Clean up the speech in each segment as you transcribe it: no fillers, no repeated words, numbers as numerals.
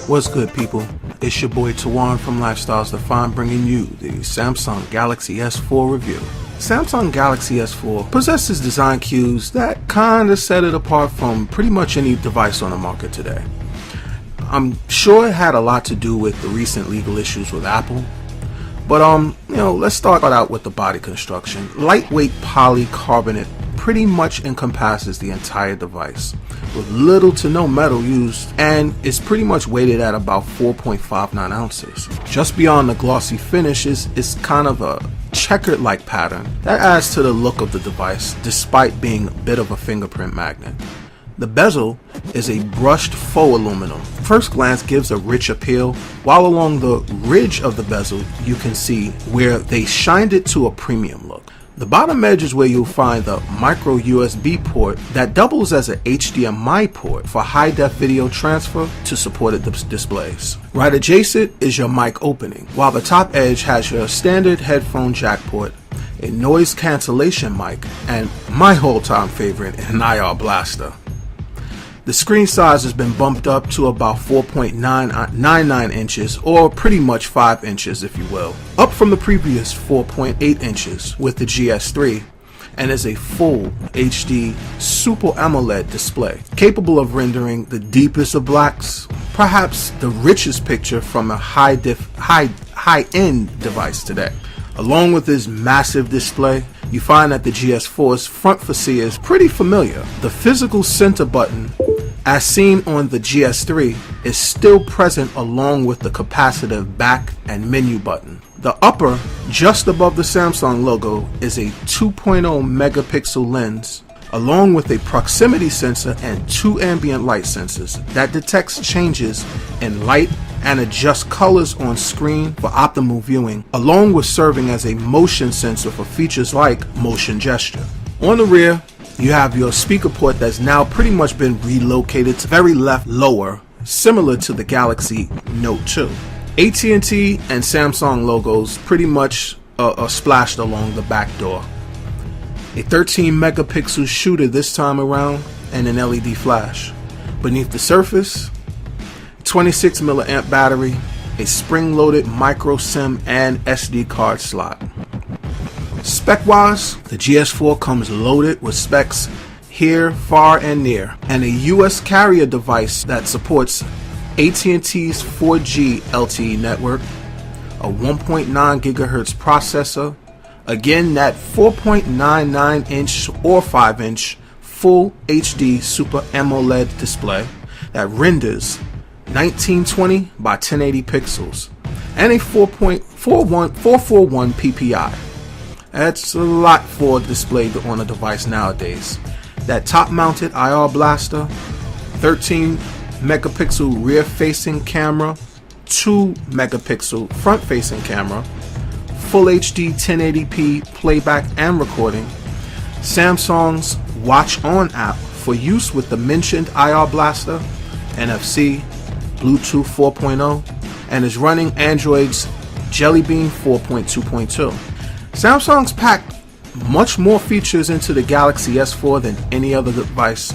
What's good, people? It's your boy Tawan from Lifestyles Defined, bringing you the Samsung Galaxy S4 review. Samsung Galaxy S4 possesses design cues that kinda set it apart from pretty much any device on the market today. I'm sure it had a lot to do with the recent legal issues with Apple, but let's start out with the body construction. Lightweight polycarbonate pretty much encompasses the entire device, with little to no metal used, and is pretty much weighted at about 4.59 ounces. Just beyond the glossy finish is kind of a checkered-like pattern that adds to the look of the device, despite being a bit of a fingerprint magnet. The bezel is a brushed faux aluminum. First glance gives a rich appeal, while along the ridge of the bezel you can see where they shined it to a premium look. The bottom edge is where you'll find the micro USB port that doubles as an HDMI port for high-def video transfer to supported displays. Right adjacent is your mic opening, while the top edge has your standard headphone jack port, a noise cancellation mic, and my whole-time favorite, an IR blaster. The screen size has been bumped up to about 4.99 inches, or pretty much 5 inches if you will, up from the previous 4.8 inches with the GS3, and is a full HD Super AMOLED display, capable of rendering the deepest of blacks, perhaps the richest picture from a high-end device today. Along with this massive display, you find that the GS4's front fascia is pretty familiar. The physical center button, as seen on the GS3, is still present along with the capacitive back and menu button. The upper, just above the Samsung logo, is a 2.0 megapixel lens, along with a proximity sensor and 2 ambient light sensors that detects changes in light and adjusts colors on screen for optimal viewing, along with serving as a motion sensor for features like motion gesture. On the rear, you have your speaker port that's now pretty much been relocated to very left lower, similar to the Galaxy Note 2. AT&T and Samsung logos pretty much are splashed along the back door. A 13 megapixel shooter this time around, and an LED flash. Beneath the surface, 26 milliamp battery, a spring-loaded micro SIM and SD card slot. Spec-wise, the GS4 comes loaded with specs here, far, and near, and a US carrier device that supports AT&T's 4G LTE network, a 1.9 gigahertz processor, again that 4.99 inch or 5 inch full HD Super AMOLED display that renders 1920 by 1080 pixels, and a 441 PPI. That's a lot for a display on a device nowadays. That top-mounted IR blaster, 13 megapixel rear-facing camera, 2 megapixel front-facing camera, full HD 1080p playback and recording, Samsung's Watch On app for use with the mentioned IR blaster, NFC, Bluetooth 4.0, and is running Android's Jelly Bean 4.2.2. Samsung's packed much more features into the Galaxy S4 than any other device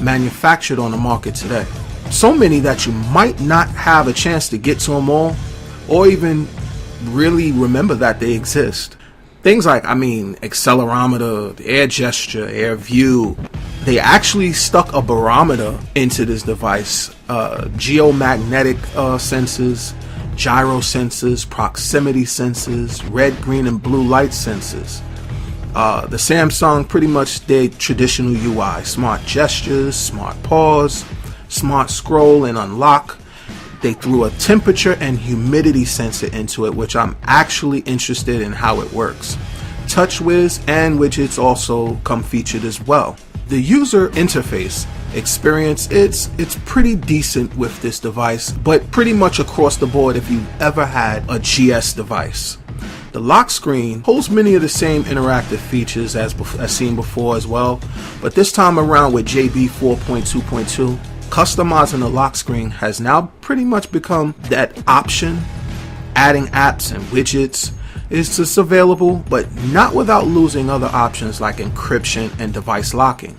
manufactured on the market today. So many that you might not have a chance to get to them all, or even really remember that they exist. Things like, accelerometer, the air gesture, air view. They actually stuck a barometer into this device, geomagnetic sensors, gyro sensors, proximity sensors, red, green, and blue light sensors. The Samsung pretty much did traditional UI, smart gestures, smart pause, smart scroll and unlock. They threw a temperature and humidity sensor into it, which I'm actually interested in how it works. TouchWiz and widgets also come featured as well. The user interface experience, it's pretty decent with this device, but pretty much across the board if you've ever had a GS device. The lock screen holds many of the same interactive features as seen before as well, but this time around with JB 4.2.2, customizing the lock screen has now pretty much become that option. Adding apps and widgets is just available, but not without losing other options like encryption and device locking.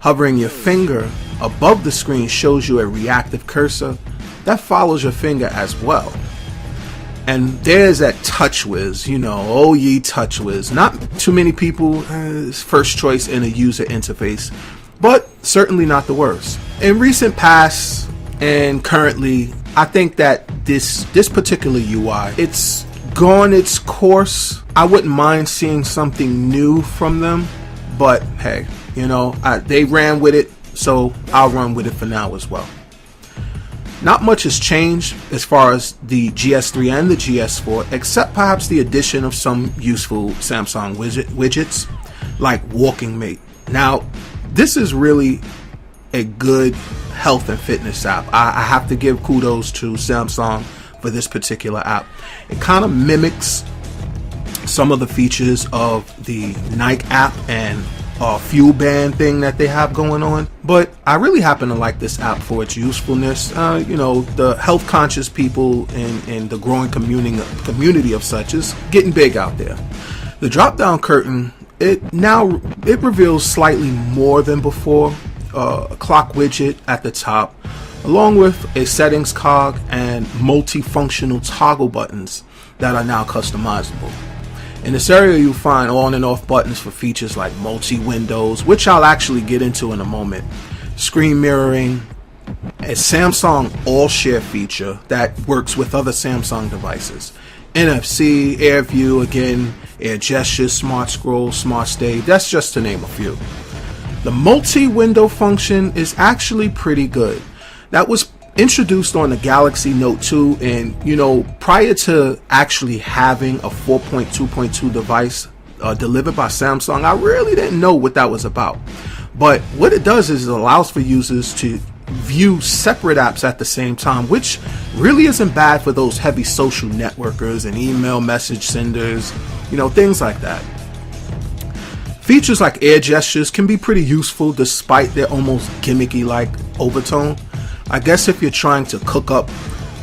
Hovering your finger above the screen shows you a reactive cursor that follows your finger as well. And there's that TouchWiz, oh ye TouchWiz. Not too many people first choice in a user interface, but certainly not the worst. In recent past and currently, I think that this particular UI, it's gone its course. I wouldn't mind seeing something new from them, but hey, they ran with it, so I'll run with it for now as well. Not much has changed as far as the GS3 and the GS4, except perhaps the addition of some useful Samsung widgets like Walking Mate. Now, this is really a good health and fitness app. I have to give kudos to Samsung for this particular app. It kind of mimics some of the features of the Nike app and fuel band thing that they have going on, but I really happen to like this app for its usefulness. The health conscious people in the growing community of such is getting big out there. The drop down curtain, it reveals slightly more than before. A clock widget at the top, along with a settings cog and multifunctional toggle buttons that are now customizable. In this area, you'll find on and off buttons for features like multi-windows, which I'll actually get into in a moment, screen mirroring, a Samsung All-Share feature that works with other Samsung devices, NFC, Air View, again, Air Gestures, Smart Scroll, Smart Stay, that's just to name a few. The multi-window function is actually pretty good. That was introduced on the Galaxy Note 2, and prior to actually having a 4.2.2 device delivered by Samsung, I really didn't know what that was about. But what it does is it allows for users to view separate apps at the same time, which really isn't bad for those heavy social networkers and email message senders, things like that. Features like Air Gestures can be pretty useful despite their almost gimmicky like overtone. I guess if you're trying to cook up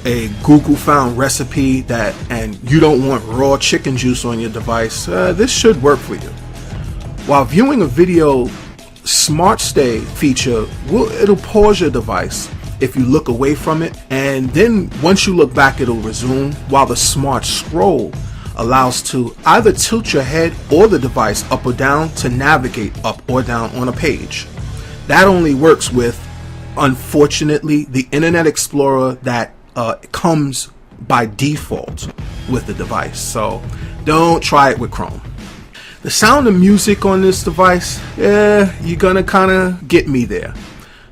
a Google found recipe and you don't want raw chicken juice on your device, this should work for you. While viewing a video, Smart Stay feature it'll pause your device if you look away from it, and then once you look back it'll resume, while the Smart Scroll allows to either tilt your head or the device up or down to navigate up or down on a page. That only works with, unfortunately, the Internet Explorer that comes by default with the device, so don't try it with Chrome. The sound and music on this device, you're gonna kind of get me there.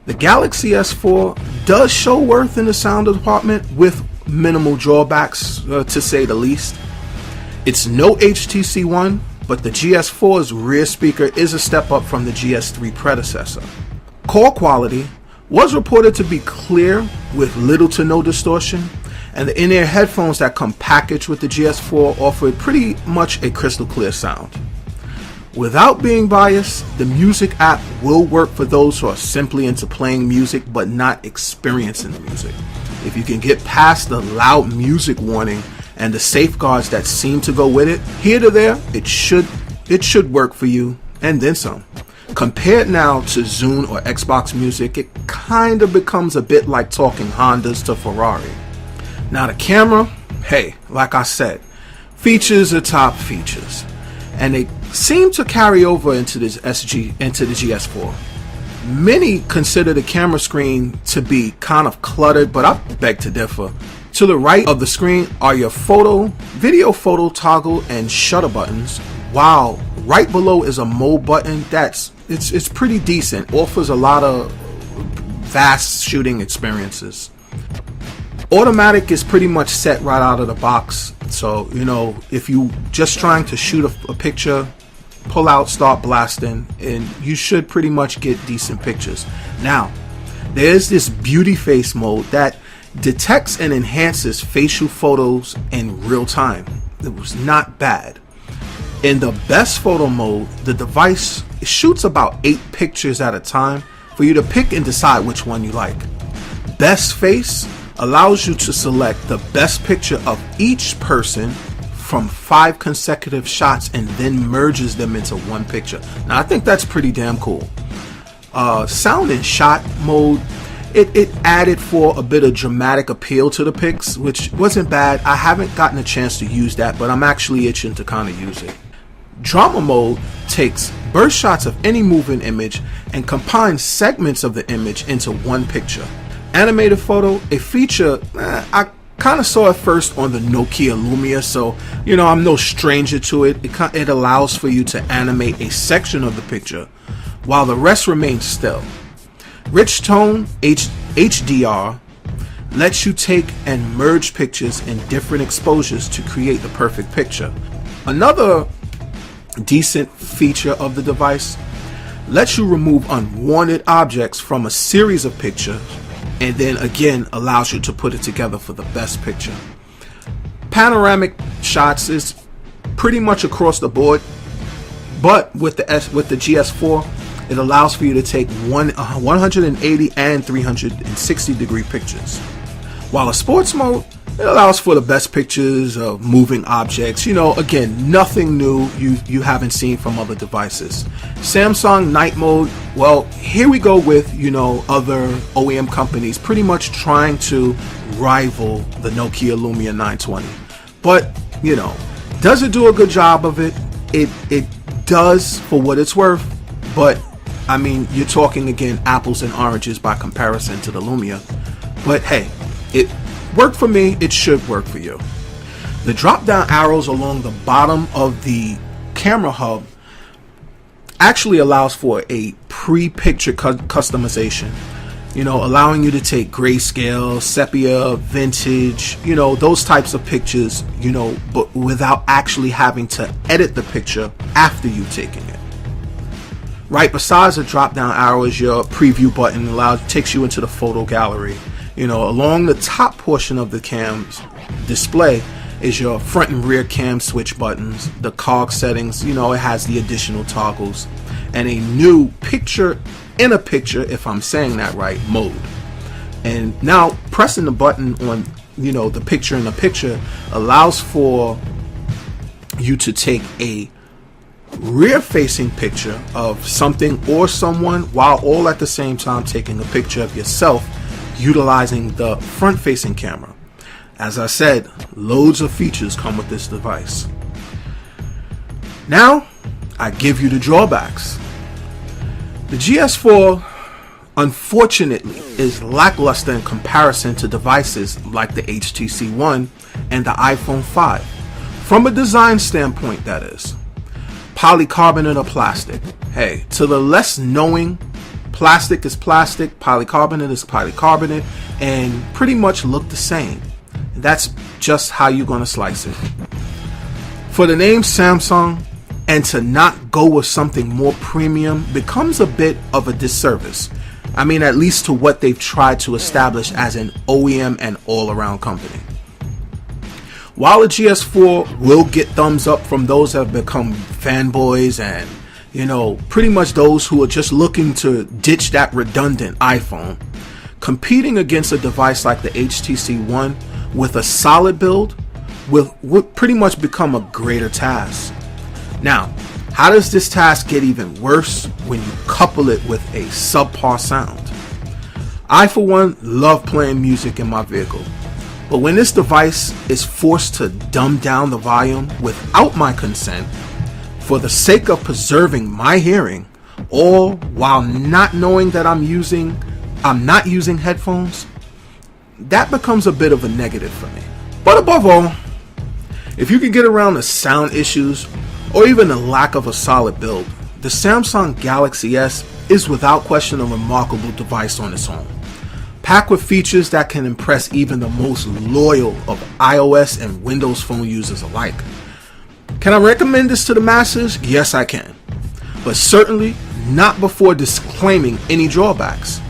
The Galaxy S4 does show worth in the sound department with minimal drawbacks, to say the least. It's no HTC One, but the GS4's rear speaker is a step up from the GS3 predecessor. Call quality was reported to be clear with little to no distortion, and the in-ear headphones that come packaged with the GS4 offered pretty much a crystal clear sound. Without being biased, the music app will work for those who are simply into playing music but not experiencing the music. If you can get past the loud music warning and the safeguards that seem to go with it, here to there, it should work for you, and then some. Compared now to Zune or Xbox Music, it kind of becomes a bit like talking Hondas to Ferrari. Now the camera, hey, like I said, features are top features, and they seem to carry over into the GS4. Many consider the camera screen to be kind of cluttered, but I beg to differ. To the right of the screen are your video photo toggle and shutter buttons, while right below is a mode button it's pretty decent, offers a lot of vast shooting experiences. Automatic is pretty much set right out of the box, so if you just trying to shoot a picture, pull out, start blasting, and you should pretty much get decent pictures. Now, there's this beauty face mode that detects and enhances facial photos in real time. It was not bad. In the best photo mode, the device shoots about 8 pictures at a time for you to pick and decide which one you like. Best face allows you to select the best picture of each person from 5 consecutive shots and then merges them into one picture. Now I think that's pretty damn cool. Sound and shot mode, It added for a bit of dramatic appeal to the pics, which wasn't bad. I haven't gotten a chance to use that, but I'm actually itching to kind of use it. Drama mode takes burst shots of any moving image and combines segments of the image into one picture. Animated photo, a feature I kind of saw it first on the Nokia Lumia, so I'm no stranger to it. It allows for you to animate a section of the picture while the rest remains still. Rich tone HDR lets you take and merge pictures in different exposures to create the perfect picture. Another decent feature of the device lets you remove unwanted objects from a series of pictures, and then again allows you to put it together for the best picture. Panoramic shots is pretty much across the board, but with the GS4 it allows for you to take 180 and 360 degree pictures. While a sports mode, it allows for the best pictures of moving objects. Again, nothing new you haven't seen from other devices. Samsung night mode, well, here we go with, other OEM companies pretty much trying to rival the Nokia Lumia 920. But, does it do a good job of it? It does for what it's worth, but I mean, you're talking again apples and oranges by comparison to the Lumia. But hey, it worked for me, it should work for you. The drop down arrows along the bottom of the camera hub actually allows for a pre-picture customization, allowing you to take grayscale, sepia, vintage, those types of pictures, but without actually having to edit the picture after you've taken it. Right besides the drop down arrow is your preview button, takes you into the photo gallery. Along the top portion of the cam's display is your front and rear cam switch buttons, the cog settings, it has the additional toggles, and a new picture in a picture, if I'm saying that right, mode. And now pressing the button on, the picture in a picture allows for you to take a rear facing picture of something or someone while all at the same time taking a picture of yourself utilizing the front facing camera. As I said, loads of features come with this device. Now I give you the drawbacks. The GS4 unfortunately is lackluster in comparison to devices like the HTC One and the iPhone 5. From a design standpoint, that is. Polycarbonate or plastic. Hey, to the less knowing, plastic is plastic, polycarbonate is polycarbonate, and pretty much look the same. That's just how you're going to slice it. For the name Samsung, and to not go with something more premium becomes a bit of a disservice. I mean, at least to what they've tried to establish as an OEM and all-around company. While the GS4 will get thumbs up from those that have become fanboys and, pretty much those who are just looking to ditch that redundant iPhone, competing against a device like the HTC One with a solid build would pretty much become a greater task. Now, how does this task get even worse when you couple it with a subpar sound? I, for one, love playing music in my vehicle. But when this device is forced to dumb down the volume without my consent, for the sake of preserving my hearing, all while not knowing that I'm not using headphones, that becomes a bit of a negative for me. But above all, if you can get around the sound issues or even the lack of a solid build, the Samsung Galaxy S is without question a remarkable device on its own. Packed with features that can impress even the most loyal of iOS and Windows phone users alike. Can I recommend this to the masses? Yes, I can. But certainly not before disclaiming any drawbacks.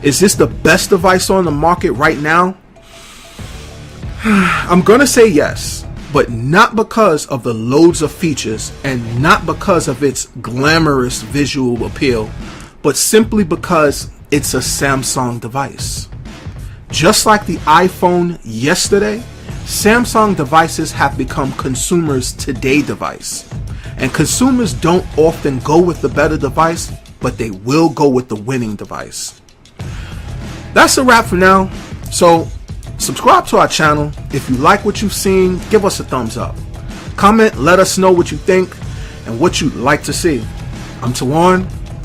Is this the best device on the market right now? I'm gonna say yes, but not because of the loads of features and not because of its glamorous visual appeal, but simply because it's a Samsung device. Just like the iPhone yesterday, Samsung devices have become consumers' today device. And consumers don't often go with the better device, but they will go with the winning device. That's a wrap for now. So subscribe to our channel. If you like what you've seen, give us a thumbs up. Comment, let us know what you think and what you'd like to see. I'm Tawan,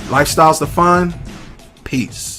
Lifestyles Defined. Peace.